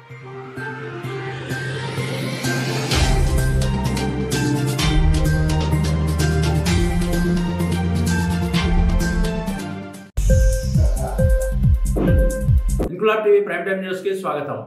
Inquilab TV prime time news కి స్వాగతం.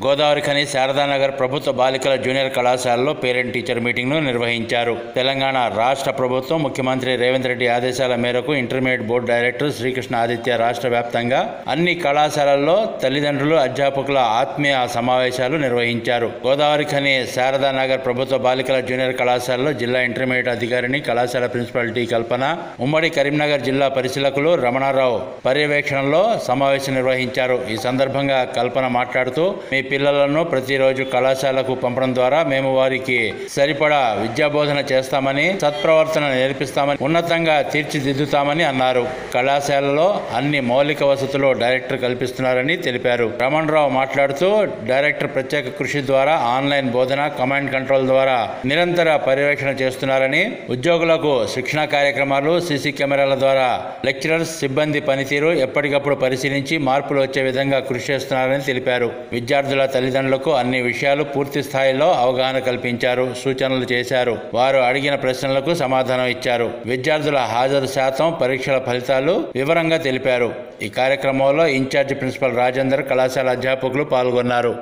గోదావరి ఖని శారదానగర్ ప్రభుత్వ బాలికల జూనియర్ కళాశాలలో పేరెంట్ టీచర్ మీటింగ్ను నిర్వహించారు. తెలంగాణ రాష్ట్ర ప్రభుత్వం ముఖ్యమంత్రి రేవంత్ రెడ్డి ఆదేశాల మేరకు intermediate board director Srikrishna Aditya రాష్ట్ర వ్యాప్తంగా అన్ని కళాశాలల్లో తల్లిదండ్రులు అధ్యాపకుల ఆత్మీయ సమావేశాలు నిర్వహించారు. గోదావరి ఖని శారదానగర్ ప్రభుత్వ బాలికల జూనియర్ కళాశాలలో జిల్లా ఇంటర్మీడియట్ అధికారిని, కళాశాల ప్రిన్సిపల్ టి కల్పన, ఉమ్మడి కరీంనగర్ జిల్లా పరిశీలకులు రమణారావు పర్యవేక్షణలో సమావేశం నిర్వహించారు. ఈ సందర్భంగా కల్పన మాట్లాడుతూ, మీ పిల్లలను ప్రతిరోజు కళాశాలకు పంపడం ద్వారా మేము వారికి సరిపడా విద్యాబోధన చేస్తామని, సత్ప్రవర్తన నేర్పిస్తామని, ఉన్నతంగా తీర్చిదిద్దుతామని అన్నారు. కళాశాలలో అన్ని మౌలిక వసతులు డైరెక్టర్ కల్పిస్తున్నారని తెలిపారు. రమణరావు మాట్లాడుతూ, డైరెక్టర్ ప్రత్యేక కృషి ద్వారా ఆన్లైన్ బోధన, కమాండ్ కంట్రోల్ ద్వారా నిరంతర పర్యవేక్షణ చేస్తున్నారని, ఉద్యోగులకు శిక్షణ కార్యక్రమాలు, సీసీ కెమెరాల ద్వారా లెక్చరర్స్, సిబ్బంది పనితీరు ఎప్పటికప్పుడు పరిశీలించి మార్పులు వచ్చే విధంగా కృషి చేస్తున్నారని తెలిపారు. విద్యార్థుల తల్లిదండ్రులకు అన్ని విషయాలు పూర్తి స్థాయిలో అవగాహన కల్పించారు, సూచనలు చేశారు. వారు అడిగిన ప్రశ్నలకు సమాధానం ఇచ్చారు. విద్యార్థుల హాజరు శాతం, పరీక్షల ఫలితాలు వివరంగా తెలిపారు. ఈ కార్యక్రమంలో ఇన్ఛార్జి ప్రిన్సిపల్ రాజేందర్, కళాశాల అధ్యాపకులు పాల్గొన్నారు.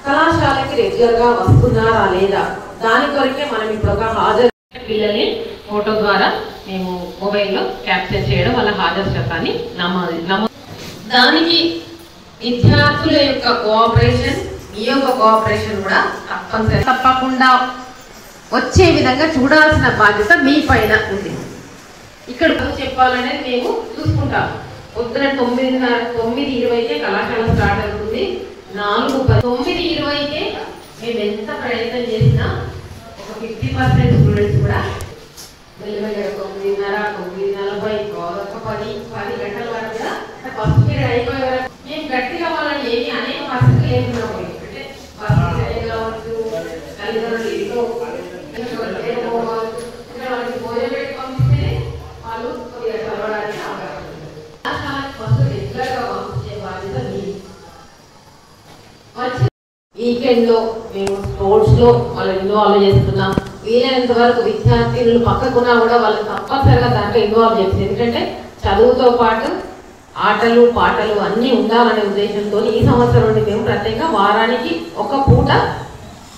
కళాశాలకి రెగ్యులర్ గా వస్తున్నారా లేదా దాని కొరకే మనం ఇప్పుడు ఒక హాజరు పిల్లల్ని ఫోటో ద్వారా మేము మొబైల్లో క్యాప్చర్ చేయడం, వాళ్ళ హాజరు శాతాన్ని దానికి విద్యార్థుల యొక్క కోఆపరేషన్, మీ యొక్క కోఆపరేషన్ కూడా తప్పకుండా వచ్చే విధంగా చూడాల్సిన బాధ్యత మీ పైన ఉంది. ఇక్కడ చెప్పాలనేది మేము చూసుకుంటాం. పొద్దున 9:20కే కళాశాల స్టార్ట్ అవుతుంది. 9:20కే మేము ఎంత ప్రయత్నం చేసినా ఒక 50% స్టూడెంట్స్ కూడా మెల్లమెల్లగా 9:30, 10 గంటల వరకు కూడా ఫస్ట్ పీరియడ్ అయిపోయే వరకు మేము గట్టిగా వాళ్ళని ఏమి అనేక పరిస్థితులు లేకుండా పోయింది. అంటే పరిస్థితి కావచ్చు, తల్లిదండ్రులు ఇంట్లో వాళ్ళకి భోజనం పెట్టి పంపిస్తే వాళ్ళు కొద్దిగా చదవడానికి అవకాశం ఉంది. ఫస్ట్ రెగ్యులర్గా పంపించే బాధ్యత మీది. వీకెండ్ లో మేము స్పోర్ట్స్ లో వాళ్ళని ఇన్వాల్వ్ చేస్తున్నాం. వీలైనంత వరకు విద్యార్థులు పక్కకున్నా కూడా వాళ్ళని తప్పనిసరిగా దాంట్లో ఇన్వాల్వ్ చేస్తుంది. ఎందుకంటే చదువుతో పాటు ఆటలు, పాటలు అన్నీ ఉండాలనే ఉద్దేశంతో ఈ సంవత్సరం నుండి మేము ప్రత్యేకంగా వారానికి ఒక పూట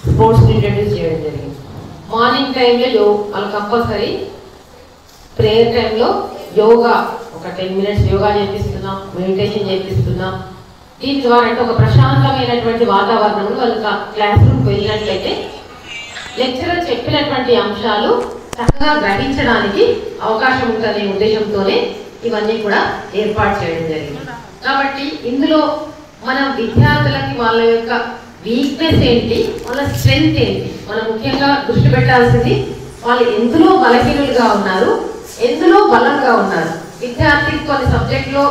స్పోర్ట్స్ ఇంట్రడ్యూస్ చేయడం జరిగింది. మార్నింగ్ టైంలో వాళ్ళు కంపల్సరీ, ప్రేయర్ టైంలో యోగా ఒక 10 minutes యోగా చేపిస్తున్నాం, మెడిటేషన్ చేపిస్తున్నాం. దీని ద్వారా అంటే ఒక ప్రశాంతమైనటువంటి వాతావరణంలో వాళ్ళు క్లాస్ రూమ్కి వెళ్ళినట్లయితే లెక్చరర్ చెప్పినటువంటి అంశాలు చక్కగా గ్రహించడానికి అవకాశం ఉంటుందనే ఉద్దేశంతోనే ఇవన్నీ కూడా ఏర్పాటు చేయడం జరిగింది. కాబట్టి ఇందులో మనం విద్యార్థులకి వాళ్ళ యొక్క వీక్నెస్ ఏంటి, వాళ్ళ స్ట్రెంగ్త్ ఏంటి, మనం ముఖ్యంగా దృష్టి పెట్టాల్సింది వాళ్ళు ఎందులో బలహీనులుగా ఉన్నారు, ఎందులో బలంగా ఉన్నారు. విద్యార్థి కొన్ని సబ్జెక్టులో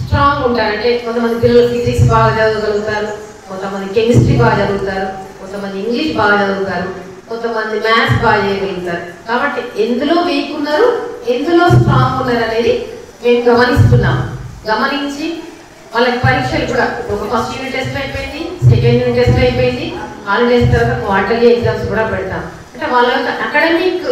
స్ట్రాంగ్ ఉంటారు. అంటే కొంతమంది పిల్లలు ఫిజిక్స్ బాగా చదవగలుగుతారు, కొంతమంది కెమిస్ట్రీ బాగా చదువుతారు, కొంతమంది ఇంగ్లీష్ బాగా చదువుతారు, కొంతమంది మ్యాథ్స్ బాగా చేయగలుగుతారు. కాబట్టి ఎందులో వీక్ ఉన్నారు, ఎందులో స్ట్రాంగ్ ఉన్నారు అనేది మేము గమనిస్తున్నాం. గమనించి వాళ్ళకి పరీక్షలు కూడా ఒక ఫస్ట్ యూనిట్ టెస్ట్ అయిపోయింది, సెకండ్ యూనిట్ టెస్ట్ అయిపోయింది, హాలిడేస్ తర్వాత క్వార్టర్లీ ఎగ్జామ్స్ కూడా పెడతాం. అంటే వాళ్ళ యొక్క అకాడమిక్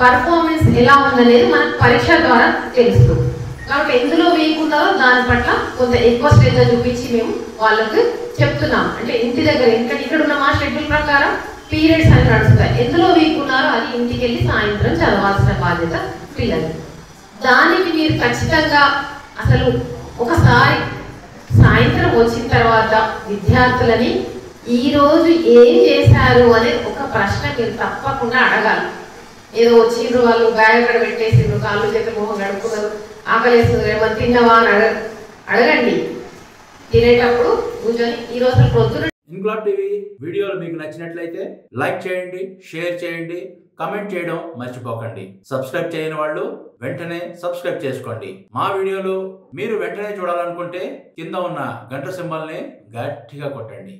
పర్ఫార్మెన్స్ ఎలా ఉందనేది మనకు పరీక్ష ద్వారా తెలుస్తుంది. కాబట్టి ఎందులో వీక్ ఉన్నారో దాని పట్ల కొంత ఎక్కువ శ్రద్ధ చూపించి మేము వాళ్ళకు చెప్తున్నాం. అంటే ఇంటి దగ్గర ఇక్కడ ఉన్న మా షెడ్యూల్ ప్రకారం పీరియడ్స్ అని నడుస్తాయి. ఎందులో వీక్ ఉన్నారో అది ఇంటికి వెళ్ళి సాయంత్రం చదవాల్సిన బాధ్యత పిల్లలు. దానికి మీరు ఖచ్చితంగా అసలు ఒకసారి సాయంత్రం వచ్చిన తర్వాత విద్యార్థులని ఈరోజు ఏం చేశారు అనే ఒక ప్రశ్న మీరు తప్పకుండా అడగాలి. ఏదో వచ్చిండ్రు వాళ్ళు బ్యాగ్ అక్కడ పెట్టేసిండ్రు, కాళ్ళు చేత మొహం గడుపుకున్నారు, ఆకలేస్తుంది, ఏమన్నా తిన్నావా అని అడగండి. తినేటప్పుడు కూర్చొని ఈరోజు పొద్దున. ఇంక్లాబ్ టీవీ వీడియోలు మీకు నచ్చినట్లయితే లైక్ చేయండి, షేర్ చేయండి, కమెంట్ చేయడం మర్చిపోకండి. సబ్స్క్రైబ్ చేయని వాళ్ళు వెంటనే సబ్స్క్రైబ్ చేసుకోండి. మా వీడియోలు మీరు వెంటనే చూడాలనుకుంటే కింద ఉన్న గంట సింబల్ని గట్టిగా కొట్టండి.